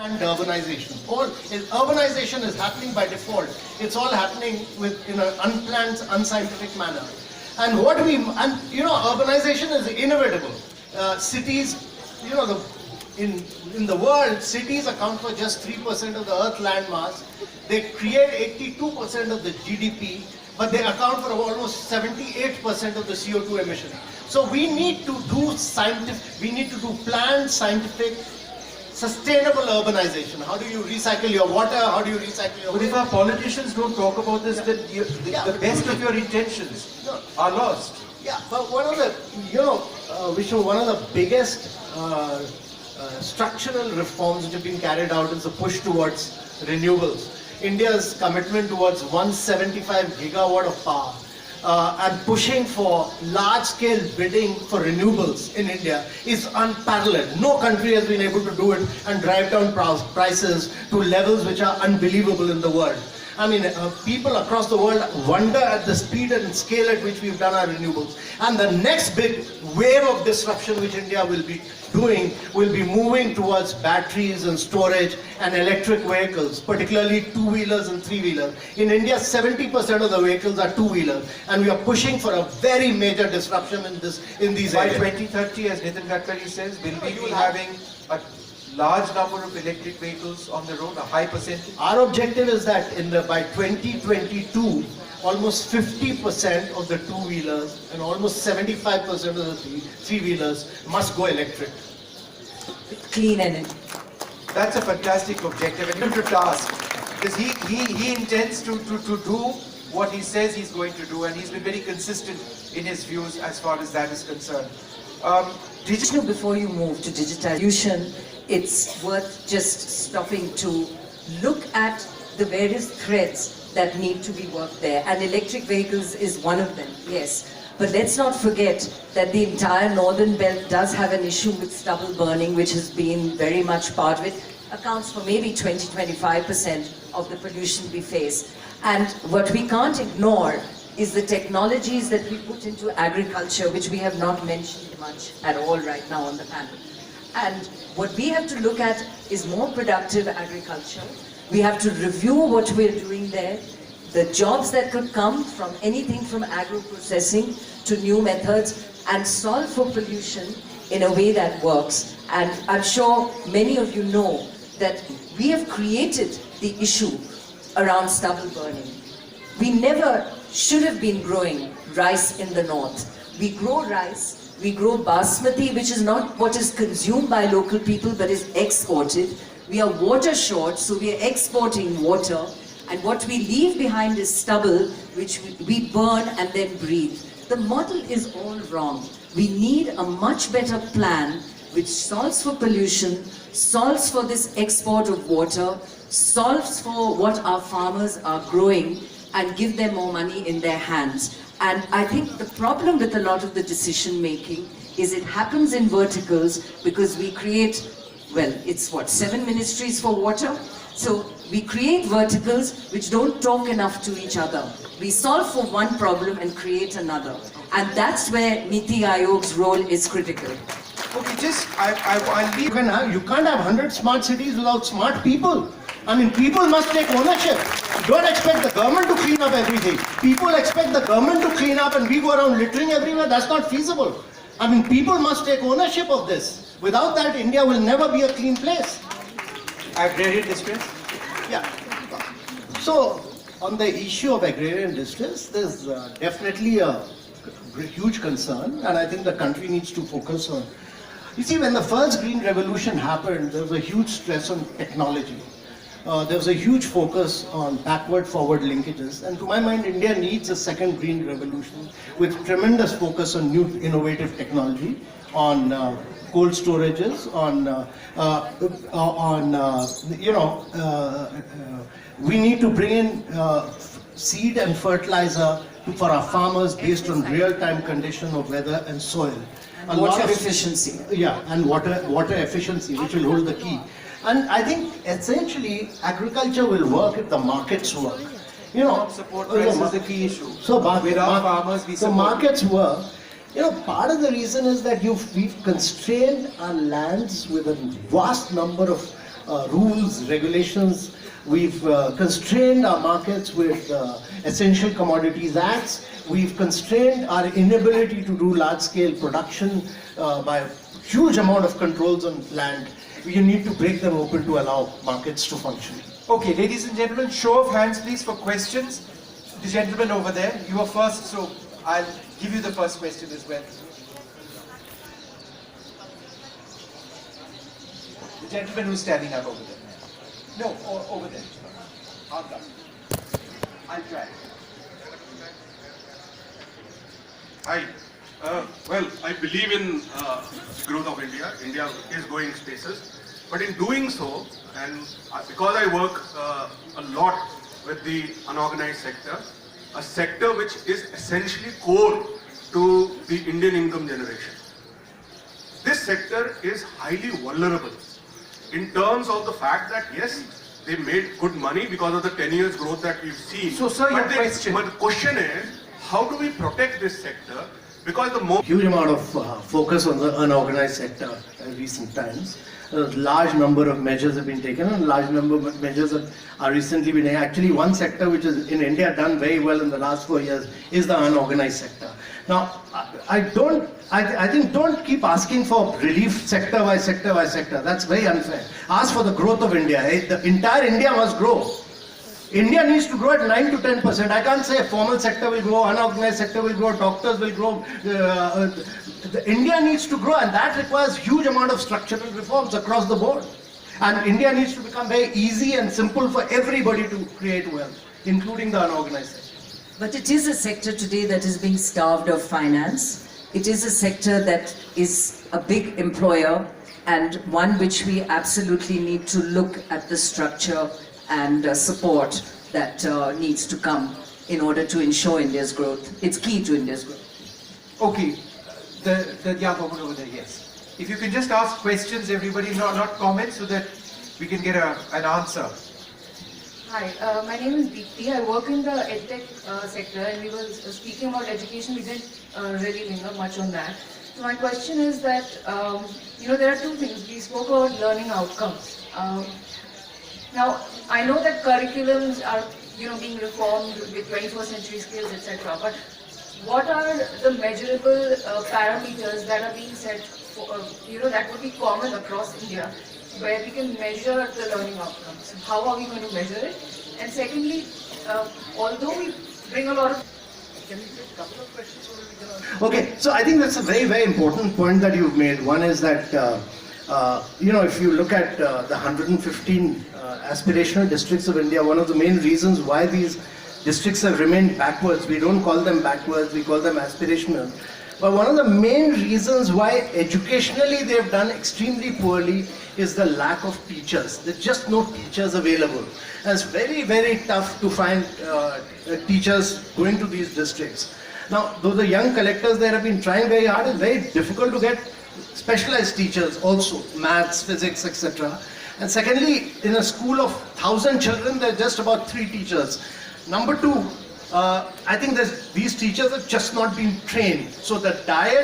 and urbanization. Urbanization is happening by default. It's all happening in an unplanned, unscientific manner. And urbanization is inevitable. Cities, in the world, cities account for just 3% of the Earth land mass. They create 82% of the GDP, but they account for almost 78% of the CO2 emission. So we need to do planned, scientific, sustainable urbanization. How do you recycle your water? How do you recycle your But if our politicians don't talk about this, then the best of your intentions are lost. Yeah, but one of the, Vishnu, one of the biggest structural reforms which have been carried out is the push towards renewables. India's commitment towards 175 gigawatt of power and pushing for large-scale bidding for renewables in India is unparalleled. No country has been able to do it and drive down prices to levels which are unbelievable in the world. I mean, people across the world wonder at the speed and scale at which we've done our renewables. And the next big wave of disruption which India will be doing will be moving towards batteries and storage and electric vehicles, particularly two-wheelers and three-wheelers. In India, 70% of the vehicles are two-wheelers, and we are pushing for a very major disruption in these By areas. 2030, as Nitin Gadkari says, will we be having a large number of electric vehicles on the road, a high percentage? Our objective is that by 2022, almost 50% of the two-wheelers and almost 75% of the three-wheelers must go electric. Clean energy. That's a fantastic objective, and him to task, because he intends to do what he says he's going to do, and he's been very consistent in his views as far as that is concerned. Before you move to digitization, it's worth just stopping to look at the various threads that need to be worked there, and electric vehicles is one of them, yes. But let's not forget that the entire northern belt does have an issue with stubble burning, which has been very much part of it, accounts for maybe 20-25% of the pollution we face. And what we can't ignore is the technologies that we put into agriculture, which we have not mentioned much at all right now on the panel. And what we have to look at is more productive agriculture. We have to review what we're doing there, the jobs that could come from anything from agro-processing to new methods, and solve for pollution in a way that works. And I'm sure many of you know that we have created the issue around stubble burning. We never should have been growing rice in the north. We grow rice, we grow basmati, which is not what is consumed by local people but is exported. We are water short, so we are exporting water, and what we leave behind is stubble, which we burn and then breathe. The model is all wrong. We need a much better plan which solves for pollution, solves for this export of water, solves for what our farmers are growing, and give them more money in their hands. And I think the problem with a lot of the decision making is it happens in verticals because we create, well, it's what, 7 ministries for water? So we create verticals which don't talk enough to each other. We solve for one problem and create another. And that's where Niti Aayog's role is critical. Okay, I'll leave. You can't have 100 smart cities without smart people. I mean, people must take ownership. Don't expect the government to clean up everything. People expect the government to clean up and we go around littering everywhere. That's not feasible. I mean, people must take ownership of this. Without that, India will never be a clean place. Agrarian distress? Yeah. So, on the issue of agrarian distress, there's definitely a huge concern, and I think the country needs to focus on. You see, when the first Green Revolution happened, there was a huge stress on technology. There was a huge focus on backward-forward linkages, and to my mind, India needs a second Green Revolution with tremendous focus on new innovative technology, on cold storages, we need to bring in seed and fertilizer for our farmers based on real-time condition of weather and soil. Water efficiency. Yeah, and water efficiency, which will hold the key. And I think essentially agriculture will work if the markets work. Support price is the key issue. So without farmers, we support. Markets work. Part of the reason is that we've constrained our lands with a vast number of rules, regulations. We've constrained our markets with essential commodities acts. We've constrained our inability to do large-scale production by a huge amount of controls on land. We need to break them open to allow markets to function. Okay, ladies and gentlemen, show of hands please for questions. The gentleman over there, you are first, so I'll give you the first question as well. The gentleman who's standing up over there. No, over there. I'll come. I'll try. Hi. Well, I believe in growth of India. India is going spaces. But in doing so, and because I work a lot with the unorganized sector, a sector which is essentially core to the Indian income generation. This sector is highly vulnerable in terms of the fact that yes, they made good money because of the 10 years growth that we've seen. So sir, your question. But the question is, how do we protect this sector? Because the more Huge amount of focus on the unorganized sector in recent times. A large number of measures have been taken, and a large number of measures are recently been taken. Actually, one sector which is in India done very well in the last 4 years is the unorganized sector. Now, I think don't keep asking for relief sector by sector by sector. That's very unfair. Ask for the growth of India. The entire India must grow. India needs to grow at 9 to 10%. I can't say formal sector will grow, unorganized sector will grow, doctors will grow. India needs to grow, and that requires huge amount of structural reforms across the board. And India needs to become very easy and simple for everybody to create wealth, including the unorganized sector. But it is a sector today that is being starved of finance. It is a sector that is a big employer, and one which we absolutely need to look at the structure and support that needs to come in order to ensure India's growth. It's key to India's growth. Okay, the young woman over there, yes. If you can just ask questions, everybody, not comments, so that we can get an answer. Hi, my name is Deepthi. I work in the EdTech sector, and we were speaking about education. We didn't really linger much on that. So my question is that, there are two things. We spoke about learning outcomes. Now, I know that curriculums are, being reformed with 21st century skills, etc. But what are the measurable parameters that are being set for, that would be common across India, where we can measure the learning outcomes? How are we going to measure it? And secondly, although we bring a lot of... Can we take a couple of questions so that we can answer? Okay, so I think that's a very, very important point that you've made. One is that, if you look at the 115 aspirational districts of India, one of the main reasons why these districts have remained backwards, we don't call them backwards, we call them aspirational. But one of the main reasons why educationally they've done extremely poorly is the lack of teachers. There's just no teachers available. And it's very, very tough to find teachers going to these districts. Now, though the young collectors there have been trying very hard, it's very difficult to get specialized teachers also, maths, physics, etc. And secondly, in a school of 1,000 children, there are just about 3 teachers. Number 2, I think these teachers have just not been trained. So the diet